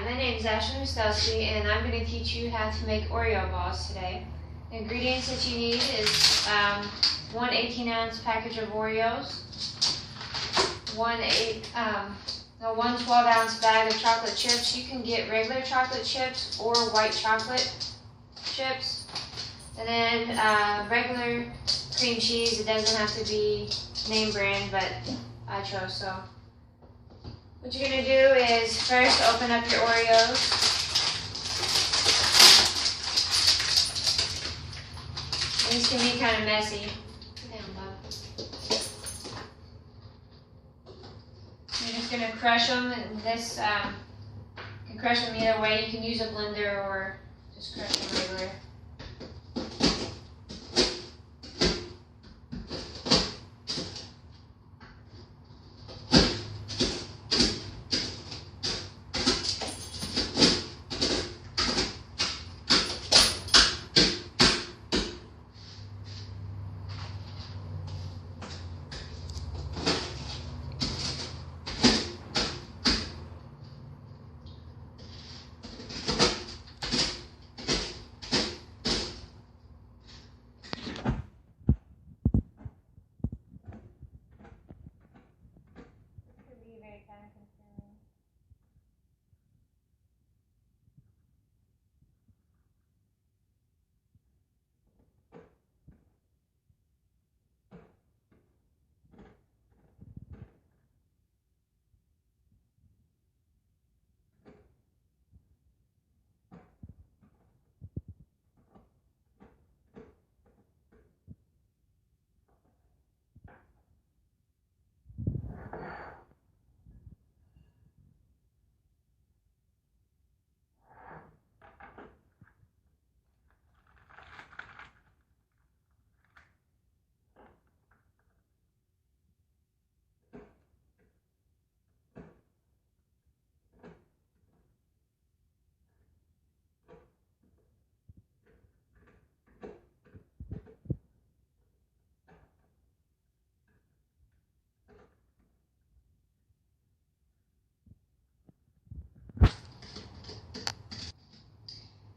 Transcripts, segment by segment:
my name is Ashley Mustelsky, and I'm going to teach you how to make Oreo balls today. The ingredients that you need is one 18-ounce package of Oreos, one 12-ounce bag of chocolate chips. You can get regular chocolate chips or white chocolate chips, and then regular cream cheese. It doesn't have to be name brand, but I chose so. What you're going to do is first open up your Oreos. These can be kind of messy. You're just going to crush them, and this you can crush them either way. You can use a blender or just crush them regular.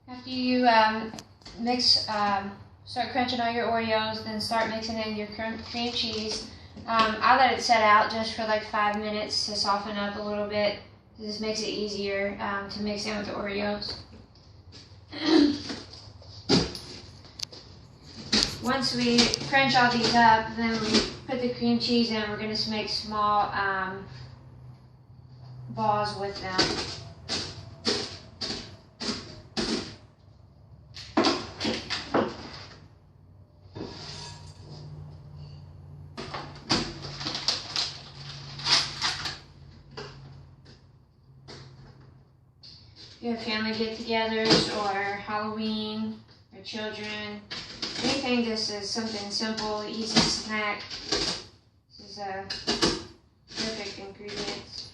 After you start crunching all your Oreos, then start mixing in your cream cheese. I let it set out just for like 5 minutes to soften up a little bit. This makes it easier to mix in with the Oreos. Once we crunch all these up, then we put the cream cheese in. We're going to make small balls with them. If you have family get-togethers or Halloween or children, anything this is something simple, easy snack. This is a perfect ingredients.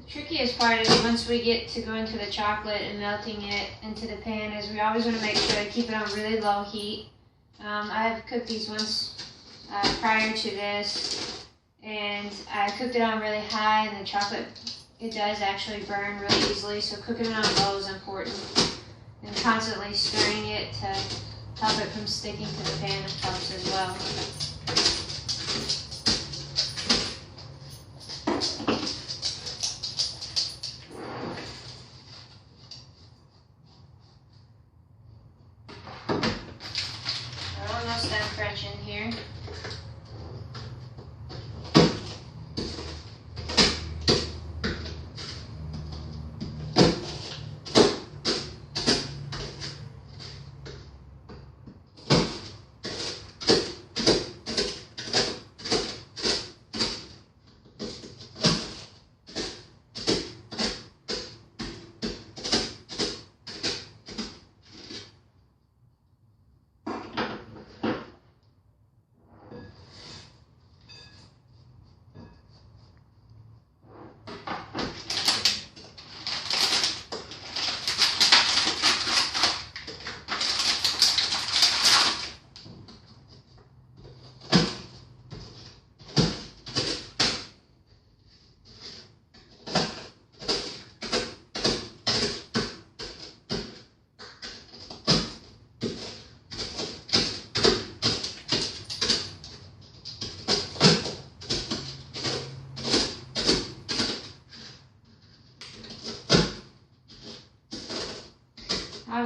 Trickiest part is once we get to go into the chocolate and melting it into the pan is we always want to make sure to keep it on really low heat. I have cooked these once prior to this, and I cooked it on really high, and the chocolate, it does actually burn really easily, so cooking it on low is important. And constantly stirring it to help it from sticking to the pan helps as well. Almost done crunching here.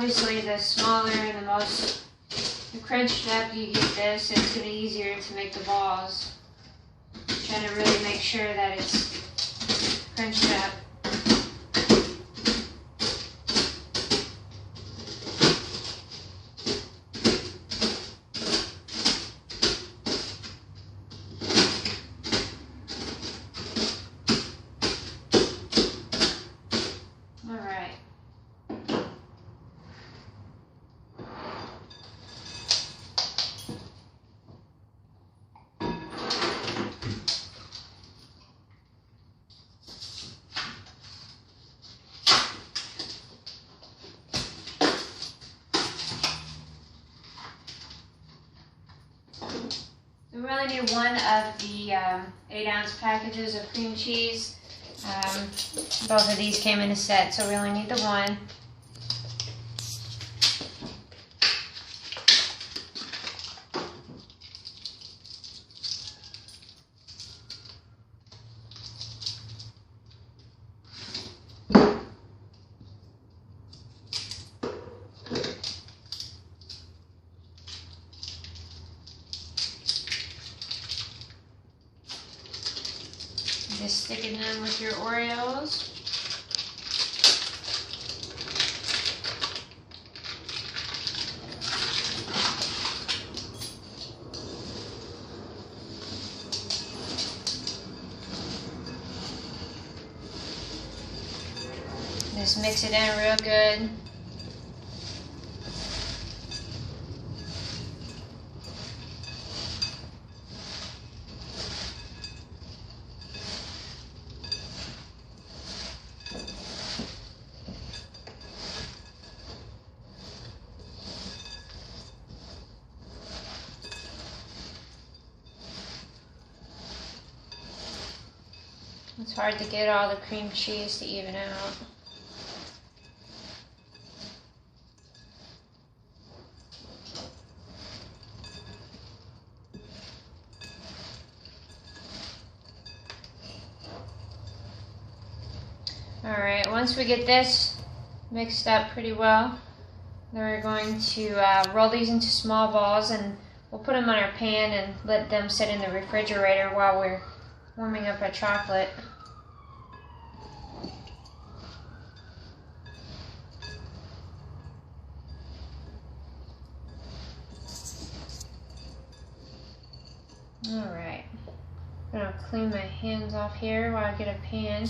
obviously the smaller and the crunched up you get this, it's going to be easier to make the balls. Trying to really make sure that it's crunched up. We really need one of the 8-ounce packages of cream cheese. Both of these came in a set, so we only need the one. Just sticking them with your Oreos. Just mix it in real good. It's hard to get all the cream cheese to even out. Alright, once we get this mixed up pretty well, then we're going to roll these into small balls, and we'll put them on our pan and let them sit in the refrigerator while we're warming up our chocolate. Alright, I'm going to clean my hands off here while I get a pan.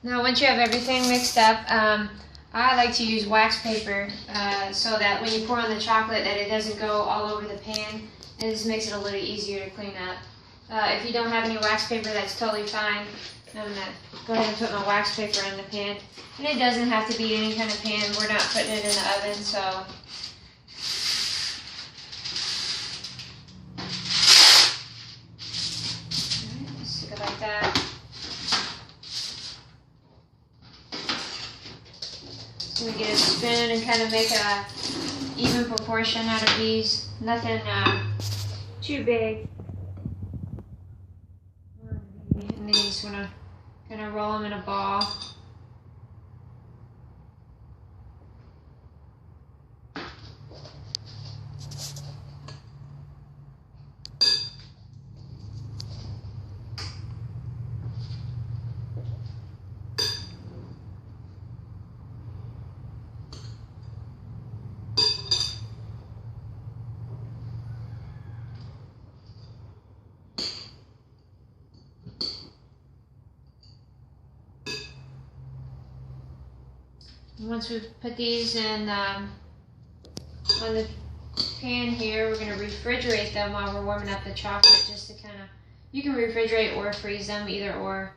Now once you have everything mixed up, I like to use wax paper so that when you pour on the chocolate that it doesn't go all over the pan. It just makes it a little easier to clean up. If you don't have any wax paper, that's totally fine. I'm going to go ahead and put my wax paper in the pan. And it doesn't have to be any kind of pan. We're not putting it in the oven, so... Stick it like that. So we get a spoon and kind of make a even proportion out of these. Nothing too big. And then you just want to kind of roll them in a ball. Once we've put these in on the pan here, we're going to refrigerate them while we're warming up the chocolate, just to kind of, you can refrigerate or freeze them, either or,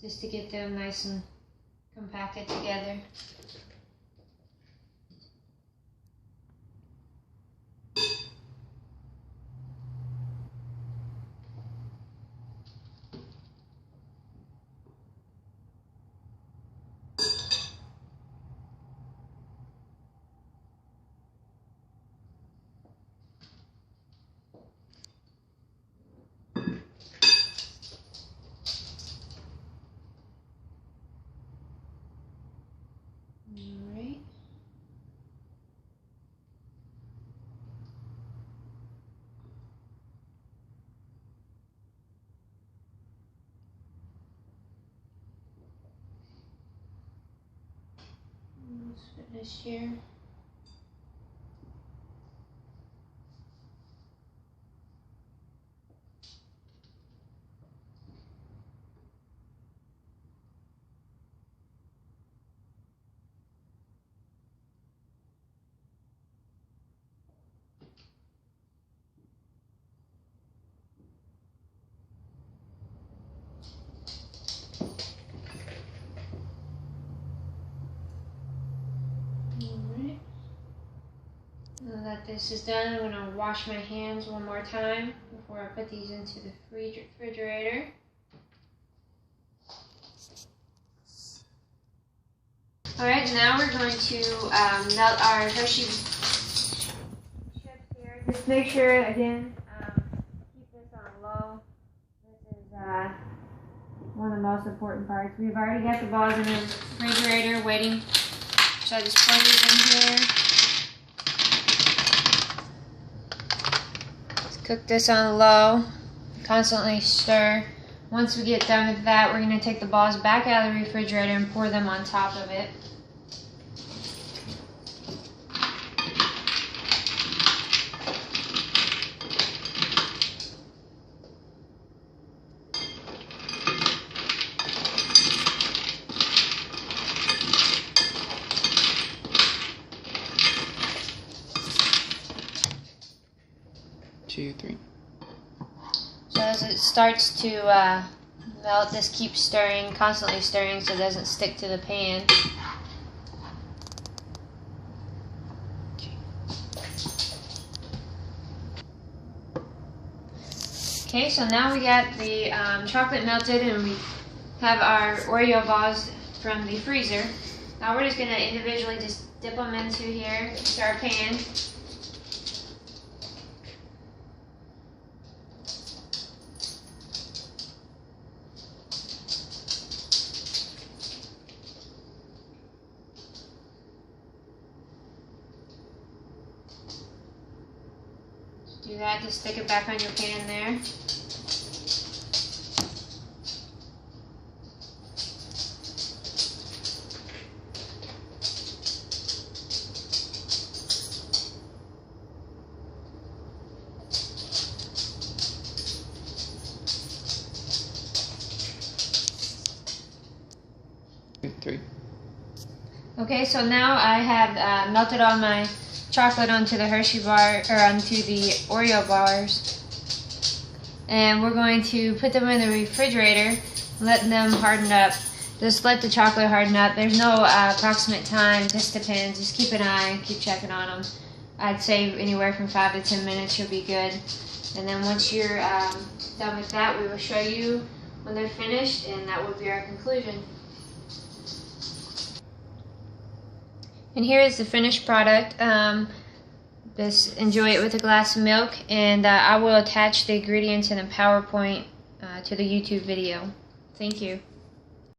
just to get them nice and compacted together. Let's put this here. Now that this is done, I'm going to wash my hands one more time before I put these into the refrigerator. Alright, now we're going to melt our Hershey chips here. Just make sure, again, keep this on low. This is one of the most important parts. We've already got the balls in the refrigerator waiting. So I just pour these in here. Cook this on low, constantly stir. Once we get done with that, we're going to take the balls back out of the refrigerator and pour them on top of it. Two, three. So as it starts to melt, just keep stirring, constantly stirring so it doesn't stick to the pan. Okay, so now we got the chocolate melted and we have our Oreo balls from the freezer. Now we're just going to individually just dip them into here, into our pan. Do that, just stick it back on your pan there. Three. Okay, so now I have melted all my chocolate onto the Hershey bar, or onto the Oreo bars, and we're going to put them in the refrigerator, let them harden up. Just let the chocolate harden up. There's no approximate time, just depends. Just keep an eye, keep checking on them. I'd say anywhere from 5 to 10 minutes you'll be good. And then once you're done with that, we will show you when they're finished, and that will be our conclusion. And here is the finished product. Just enjoy it with a glass of milk, and I will attach the ingredients in a PowerPoint to the YouTube video. Thank you.